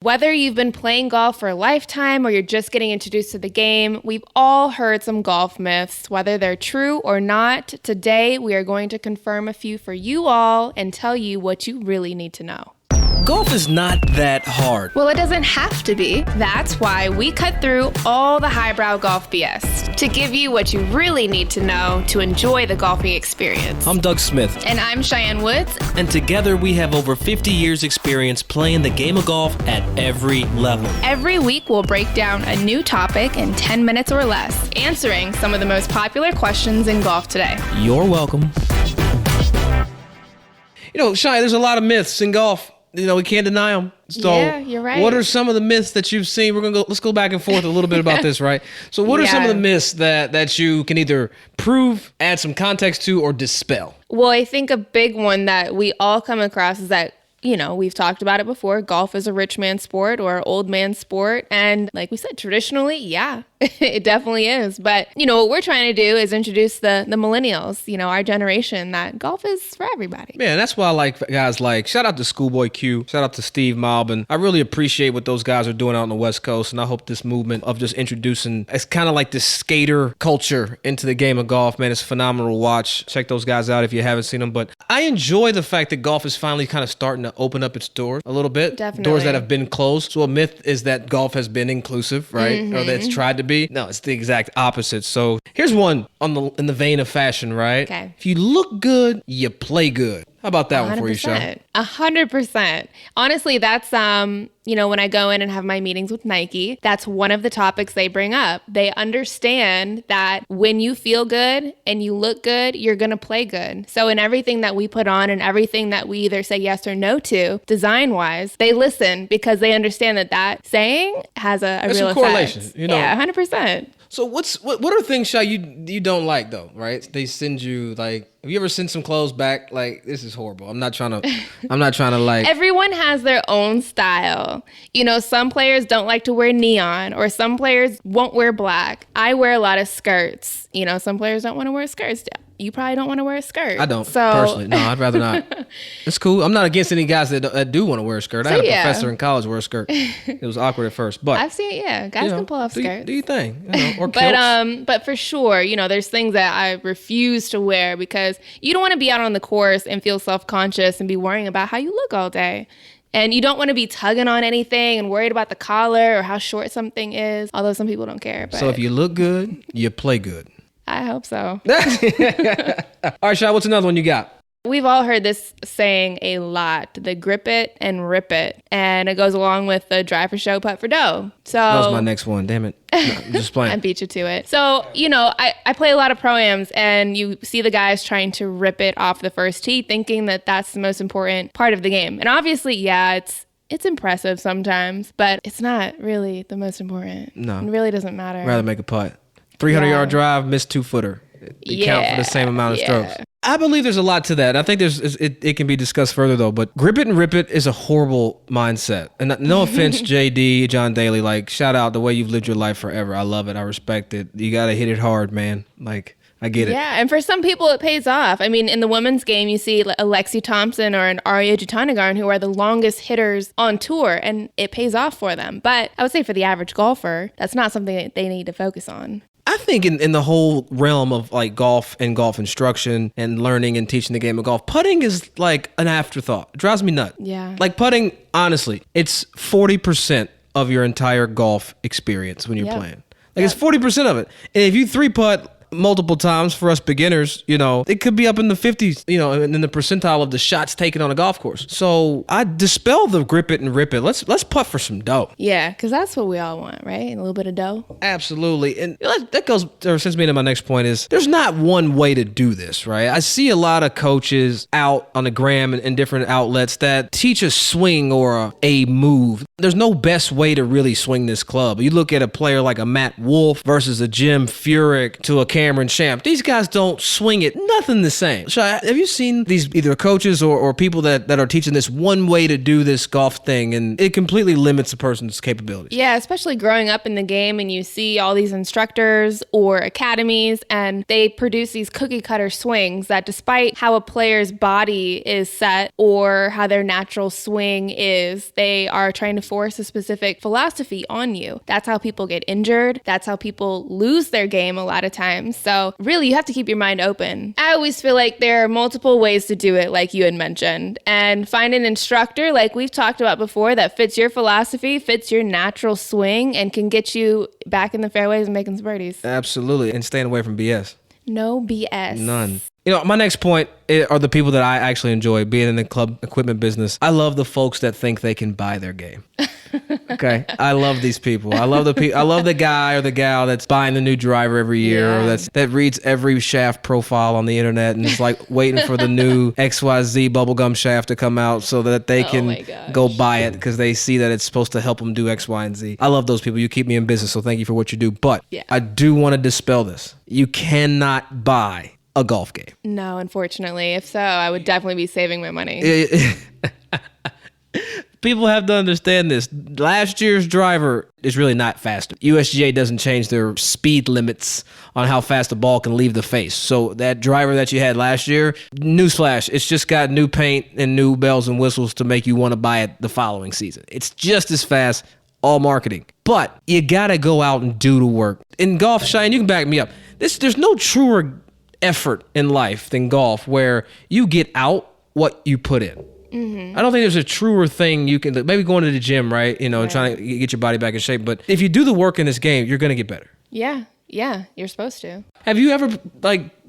Whether you've been playing golf for a lifetime or you're just getting introduced to the game, we've all heard some golf myths, whether they're true or not. Today, we are going to confirm a few for you all and tell you what you really need to know. Golf is not that hard. Well, it doesn't have to be. That's why we cut through all the highbrow golf BS to give you what you really need to know to enjoy the golfing experience. I'm Doug Smith. And I'm Cheyenne Woods. And together we have over 50 years experience playing the game of golf at every level. Every week we'll break down a new topic in 10 minutes or less, answering some of the most popular questions in golf today. You're welcome. You know, Cheyenne, there's a lot of myths in golf. You know, we can't deny them. So yeah, you're right. What are some of the myths that you've seen? Let's go back and forth a little bit about this, right? So what are some of the myths that you can either prove, add some context to, or dispel? Well, I think a big one that we all come across is that, you know, we've talked about it before. Golf is a rich man's sport or old man's sport. And like we said, traditionally, yeah, it definitely is. But, you know, what we're trying to do is introduce the millennials, you know, our generation, that golf is for everybody. Man, that's why I like guys like, shout out to Schoolboy Q, shout out to Steve Malbin. I really appreciate what those guys are doing out on the West Coast. And I hope this movement of just introducing, it's kind of like this skater culture into the game of golf, man, it's phenomenal to watch. Check those guys out if you haven't seen them. But I enjoy the fact that golf is finally kind of starting to open up its doors a little bit. Definitely. Doors that have been closed. So a myth is that golf has been inclusive, right? Or that it's tried to be. No, it's the exact opposite. So here's one in the vein of fashion, right? Okay. If you look good, you play good. How about that 100%. One for you, Sean? 100%. Honestly, that's, you know, when I go in and have my meetings with Nike, that's one of the topics they bring up. They understand that when you feel good and you look good, you're going to play good. So in everything that we put on and everything that we either say yes or no to, design-wise, they listen because they understand that saying has a real effect. Correlation, you know. Yeah, 100%. So what are things, Shy, you don't like though, right? They send you like, have you ever sent some clothes back? Like, this is horrible. I'm not trying to like. Everyone has their own style. You know, some players don't like to wear neon, or some players won't wear black. I wear a lot of skirts. You know, some players don't want to wear skirts. You probably don't want to wear a skirt. I don't, personally. No, I'd rather not. It's cool. I'm not against any guys that do want to wear a skirt. I had a professor in college wear a skirt. It was awkward at first, but I've seen it. Yeah, guys can pull off skirts. Do your thing, you know, or kilts. But for sure, you know, there's things that I refuse to wear because you don't want to be out on the course and feel self-conscious and be worrying about how you look all day. And you don't want to be tugging on anything and worried about the collar or how short something is, although some people don't care. But so if you look good, you play good. I hope so. All right, Shai, what's another one you got? We've all heard this saying a lot, the grip it and rip it. And it goes along with the drive for show, putt for dough. So that was my next one. Damn it. No, I'm just playing. I beat you to it. So, you know, I play a lot of pro-ams and you see the guys trying to rip it off the first tee, thinking that that's the most important part of the game. And obviously, yeah, it's impressive sometimes, but it's not really the most important. No. It really doesn't matter. I'd rather make a putt. 300-yard drive, missed 2-footer. They count for the same amount of strokes. I believe there's a lot to that. I think it can be discussed further though, but grip it and rip it is a horrible mindset. And no offense, JD, John Daly, like shout out the way you've lived your life forever. I love it. I respect it. You got to hit it hard, man. Like I get it. Yeah, and for some people it pays off. I mean, in the women's game, you see Alexi Thompson or an Arya Jutanagarn who are the longest hitters on tour, and it pays off for them. But I would say for the average golfer, that's not something that they need to focus on. I think in the whole realm of like golf and golf instruction and learning and teaching the game of golf, putting is like an afterthought. It drives me nuts. Yeah. Like putting, honestly, it's 40% of your entire golf experience when you're playing. Like it's 40% of it. And if you 3-putt multiple times for us beginners, you know, it could be up in the 50s, you know, in the percentile of the shots taken on a golf course. So I dispel the grip it and rip it. Let's putt for some dough. Yeah, because that's what we all want, right? A little bit of dough. Absolutely. And that goes, or sends me to my next point is there's not one way to do this, right? I see a lot of coaches out on the gram and different outlets that teach a swing or a move. There's no best way to really swing this club. You look at a player like a Matt Wolff versus a Jim Furyk to a Cameron Champ. These guys don't swing it. Nothing the same. So have you seen these either coaches or people that are teaching this one way to do this golf thing, and it completely limits a person's capabilities? Yeah, especially growing up in the game and you see all these instructors or academies and they produce these cookie cutter swings that despite how a player's body is set or how their natural swing is, they are trying to force a specific philosophy on you. That's how people get injured. That's how people lose their game a lot of times. So really, you have to keep your mind open. I always feel like there are multiple ways to do it, like you had mentioned, and find an instructor like we've talked about before that fits your philosophy, fits your natural swing, and can get you back in the fairways and making some birdies. Absolutely. And staying away from BS. No BS. None. You know, my next point are the people that I actually enjoy being in the club equipment business. I love the folks that think they can buy their game. Okay, I love these people. I love the guy or the gal that's buying the new driver every year, or that reads every shaft profile on the internet and is like waiting for the new XYZ bubblegum shaft to come out so that they can go buy it because they see that it's supposed to help them do X, Y, and Z. I love those people. You keep me in business, so thank you for what you do. But I do want to dispel this. You cannot buy a golf game. No, unfortunately. If so, I would definitely be saving my money. People have to understand this. Last year's driver is really not faster. USGA doesn't change their speed limits on how fast the ball can leave the face. So that driver that you had last year, newsflash, it's just got new paint and new bells and whistles to make you want to buy it the following season. It's just as fast, all marketing. But you got to go out and do the work. In golf, Cheyenne, you can back me up. There's no truer effort in life than golf where you get out what you put in. Mm-hmm. I don't think there's a truer thing you can, maybe going to the gym, right? You know, trying to get your body back in shape. But if you do the work in this game, you're going to get better. Yeah, you're supposed to. Have you ever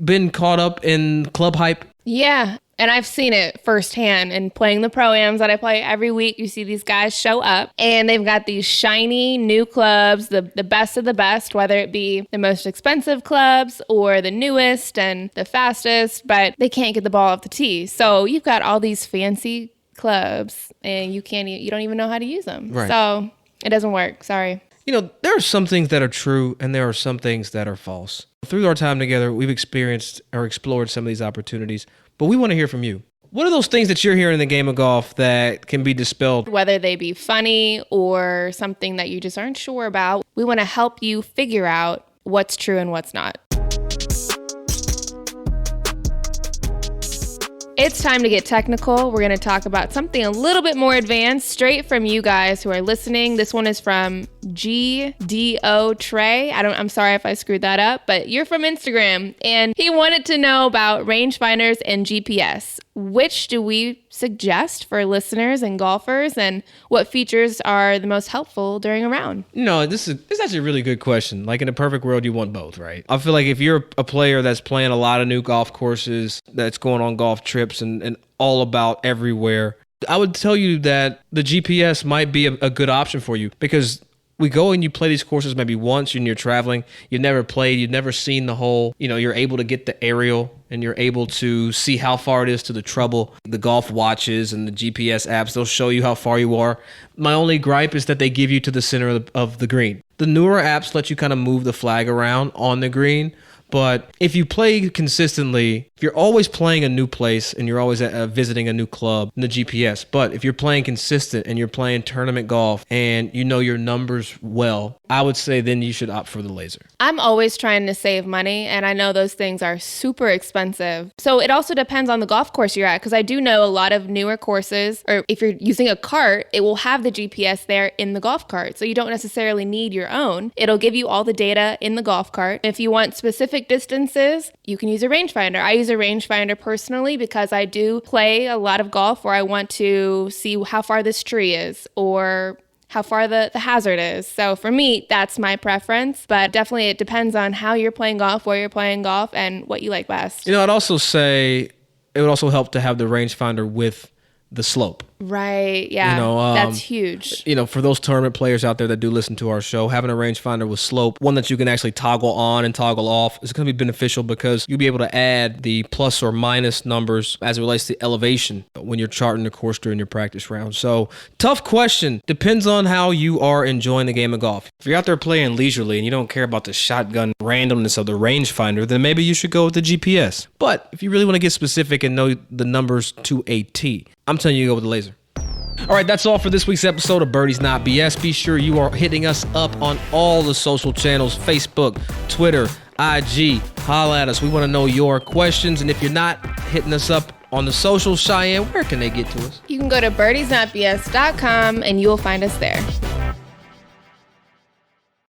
been caught up in club hype? Yeah. And I've seen it firsthand in playing the pro-ams that I play every week. You see these guys show up and they've got these shiny new clubs, the best of the best, whether it be the most expensive clubs or the newest and the fastest, but they can't get the ball off the tee. So you've got all these fancy clubs and you don't even know how to use them. Right. So it doesn't work. Sorry. You know, there are some things that are true and there are some things that are false. Through our time together, we've experienced or explored some of these opportunities. But we want to hear from you. What are those things that you're hearing in the game of golf that can be dispelled? Whether they be funny or something that you just aren't sure about, we want to help you figure out what's true and what's not. It's time to get technical. We're going to talk about something a little bit more advanced, straight from you guys who are listening. This one is from GDO Trey. I'm sorry if I screwed that up, but you're from Instagram, and he wanted to know about rangefinders and GPS. Which do we suggest for listeners and golfers, and what features are the most helpful during a round? No, this is actually a really good question. Like in a perfect world, you want both, right? I feel like if you're a player that's playing a lot of new golf courses, that's going on golf trips and all about everywhere, I would tell you that the GPS might be a good option for you because we go and you play these courses maybe once and you're traveling, you've never played, you've never seen the hole, you're able to get the aerial and you're able to see how far it is to the trouble. The golf watches and the GPS apps, they'll show you how far you are. My only gripe is that they give you to the center of the green. The newer apps let you kind of move the flag around on the green. But if you play consistently, if you're always playing a new place and you're always visiting a new club, the GPS. But if you're playing consistent and you're playing tournament golf and you know your numbers well, I would say then you should opt for the laser. I'm always trying to save money, and I know those things are super expensive. So it also depends on the golf course you're at, because I do know a lot of newer courses, or if you're using a cart, it will have the GPS there in the golf cart. So you don't necessarily need your own. It'll give you all the data in the golf cart. If you want specific distances, you can use a rangefinder. I use a rangefinder personally because I do play a lot of golf where I want to see how far this tree is or how far the hazard is. So for me, that's my preference, but definitely it depends on how you're playing golf, where you're playing golf, and what you like best. I'd also say it would also help to have the rangefinder with the slope. Right. Yeah. That's huge. For those tournament players out there that do listen to our show, having a rangefinder with slope, one that you can actually toggle on and toggle off, is going to be beneficial because you'll be able to add the plus or minus numbers as it relates to elevation when you're charting the course during your practice round. So, tough question. Depends on how you are enjoying the game of golf. If you're out there playing leisurely and you don't care about the shotgun randomness of the rangefinder, then maybe you should go with the GPS. But if you really want to get specific and know the numbers to a T, I'm telling you to go with the laser. All right, that's all for this week's episode of Birdies Not BS. Be sure you are hitting us up on all the social channels, Facebook, Twitter, IG. Holla at us. We want to know your questions. And if you're not hitting us up on the socials, Cheyenne, where can they get to us? You can go to birdiesnotbs.com and you will find us there.